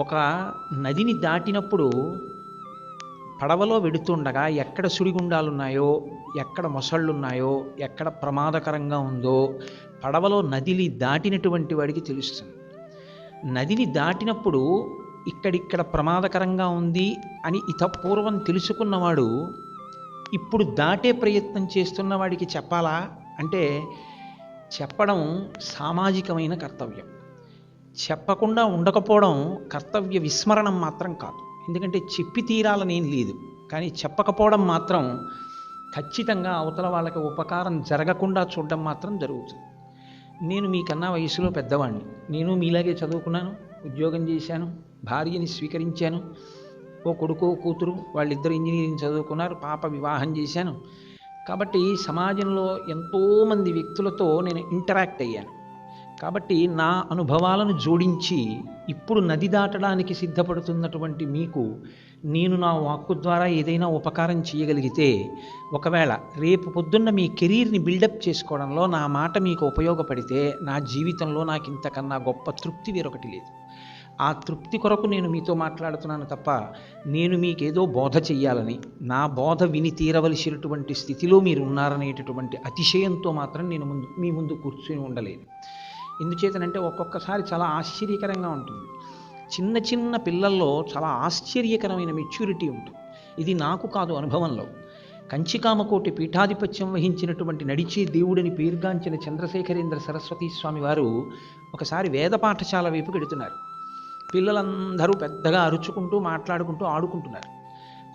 ఒక నదిని దాటినప్పుడు పడవలో వెడుతుండగా ఎక్కడ సుడిగుండాలున్నాయో, ఎక్కడ మొసళ్ళున్నాయో, ఎక్కడ ప్రమాదకరంగా ఉందో పడవలో నదిని దాటినటువంటి వాడికి తెలుస్తుంది. నదిని దాటినప్పుడు ఇక్కడిక్కడ ప్రమాదకరంగా ఉంది అని పూర్వం తెలుసుకున్నవాడు ఇప్పుడు దాటే ప్రయత్నం చేస్తున్న వాడికి చెప్పాలా అంటే చెప్పడం సామాజికమైన కర్తవ్యం. చెప్పకుండా ఉండకపోవడం కర్తవ్య విస్మరణం మాత్రం కాదు. ఎందుకంటే చెప్పి తీరాలనేం లేదు, కానీ చెప్పకపోవడం మాత్రం ఖచ్చితంగా అవతల వాళ్ళకి ఉపకారం జరగకుండా చూడడం మాత్రం జరుగుతుంది. నేను మీకన్నా వయసులో పెద్దవాడిని, నేను మీలాగే చదువుకున్నాను, ఉద్యోగం చేశాను, భార్యని స్వీకరించాను, ఓ కొడుకు కూతురు వాళ్ళిద్దరు ఇంజనీరింగ్ చదువుకున్నారు, పాప వివాహం చేశాను. కాబట్టి సమాజంలో ఎంతోమంది వ్యక్తులతో నేను ఇంటరాక్ట్ అయ్యాను. కాబట్టి నా అనుభవాలను జోడించి ఇప్పుడు నది దాటడానికి సిద్ధపడుతున్నటువంటి మీకు నేను నా వాక్కు ద్వారా ఏదైనా ఉపకారం చేయగలిగితే, ఒకవేళ రేపు పొద్దున్న మీ కెరీర్ని బిల్డప్ చేసుకోవడంలో నా మాట మీకు ఉపయోగపడితే, నా జీవితంలో నాకు ఇంతకన్నా గొప్ప తృప్తి వేరొకటి లేదు. ఆ తృప్తి కొరకు నేను మీతో మాట్లాడుతున్నాను తప్ప నేను మీకేదో బోధ చెయ్యాలని, నా బోధ విని తీరవలసినటువంటి స్థితిలో మీరు ఉన్నారనేటటువంటి అతిశయంతో మాత్రం నేను మీ ముందు కూర్చొని ఉండలేదు. ఎందుచేతనంటే ఒక్కొక్కసారి చాలా ఆశ్చర్యకరంగా ఉంటుంది. చిన్న చిన్న పిల్లల్లో చాలా ఆశ్చర్యకరమైన మెచ్యూరిటీ ఉంటుంది. ఇది నాకు కాదు, అనుభవంలో. కంచికామకోటి పీఠాధిపత్యం వహించినటువంటి నడిచే దేవుడిని పేరుగాంచిన చంద్రశేఖరేంద్ర సరస్వతీ స్వామి వారు ఒకసారి వేద పాఠశాల వైపు వెడుతున్నారు. పిల్లలందరూ పెద్దగా అరుచుకుంటూ మాట్లాడుకుంటూ ఆడుకుంటున్నారు.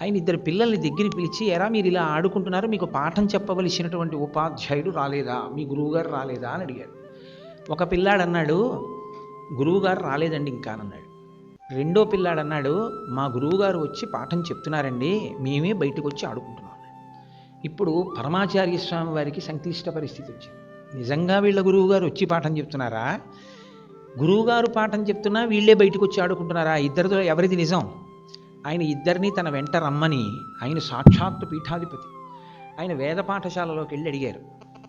ఆయన ఇద్దరు పిల్లల్ని దగ్గరికి పిలిచి, ఎరా మీరు ఇలా ఆడుకుంటున్నారు, మీకు పాఠం చెప్పవలసినటువంటి ఉపాధ్యాయుడు రాలేదా, మీ గురువుగారు రాలేదా అని అడిగారు. ఒక పిల్లాడు అన్నాడు, గురువుగారు రాలేదండి ఇంకా అన్నాడు. రెండో పిల్లాడు అన్నాడు, మా గురువుగారు వచ్చి పాఠం చెప్తున్నారండి, మేమే బయటకు వచ్చి ఆడుకుంటున్నాం అన్నాడు. ఇప్పుడు పరమాచార్య స్వామి వారికి సంక్లిష్ట పరిస్థితి వచ్చింది. నిజంగా వీళ్ళ గురువుగారు వచ్చి పాఠం చెప్తున్నారా, గురువుగారు పాఠం చెప్తున్నా వీళ్ళే బయటకు వచ్చి ఆడుకుంటున్నారా, ఇద్దరితో ఎవరిది నిజం? ఆయన ఇద్దరినీ తన వెంట రమ్మని, ఆయన సాక్షాత్తు పీఠాధిపతి, ఆయన వేద పాఠశాలలోకి వెళ్ళి అడిగారు,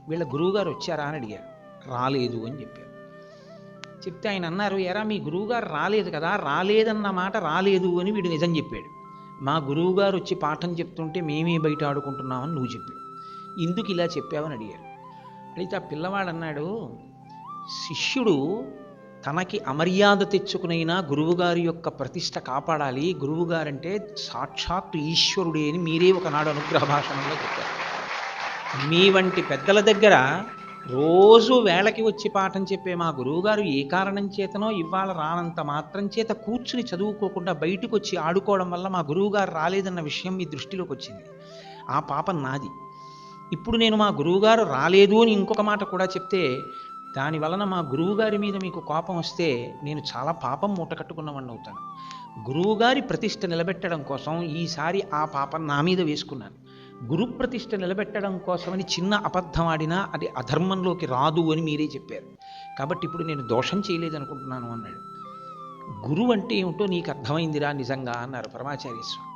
వీళ్ళ గురువుగారు వచ్చారా అని అడిగారు. రాలేదు అని చెప్పారు. చెప్తే ఆయన అన్నారు, ఎరా మీ గురువుగారు రాలేదు కదా, రాలేదన్న మాట రాలేదు అని వీడు నిజం చెప్పాడు. మా గురువుగారు వచ్చి పాఠం చెప్తుంటే మేమే బయట ఆడుకుంటున్నామని నువ్వు చెప్పావు, ఎందుకు ఇలా చెప్పావని అడిగారు. అయితే ఆ పిల్లవాడు అన్నాడు, శిష్యుడు తనకి అమర్యాద తెచ్చుకునైనా గురువుగారి యొక్క ప్రతిష్ట కాపాడాలి, గురువుగారంటే సాక్షాత్తు ఈశ్వరుడే అని మీరే ఒకనాడు అనుగ్రహ భాషణంలో చెప్పారు. మీ వంటి పెద్దల దగ్గర రోజు వేళకి వచ్చి పాఠం చెప్పే మా గురువుగారు ఏ కారణం చేతనో ఇవాళ రానంత మాత్రం చేత కూర్చుని చదువుకోకుండా బయటకు వచ్చి ఆడుకోవడం వల్ల మా గురువుగారు రాలేదన్న విషయం మీ దృష్టిలోకి వచ్చింది. ఆ పాపం నాది. ఇప్పుడు నేను మా గురువుగారు రాలేదు అని ఇంకొక మాట కూడా చెప్తే, దాని వలన మా గురువుగారి మీద మీకు కోపం వస్తే నేను చాలా పాపం మూట కట్టుకున్నవాడిని అవుతాను. గురువుగారి ప్రతిష్ట నిలబెట్టడం కోసం ఈసారి ఆ పాపం నా మీద వేసుకున్నాను. గురు ప్రతిష్ట నిలబెట్టడం కోసమని చిన్న అబద్ధం ఆడినా అది అధర్మంలోకి రాదు అని మీరే చెప్పారు. కాబట్టి ఇప్పుడు నేను దోషం చేయలేదనుకుంటున్నాను అన్నాడు. గురువు అంటే ఏమిటో నీకు అర్థమైందిరా నిజంగా అన్నారు పరమాచార్య స్వామి.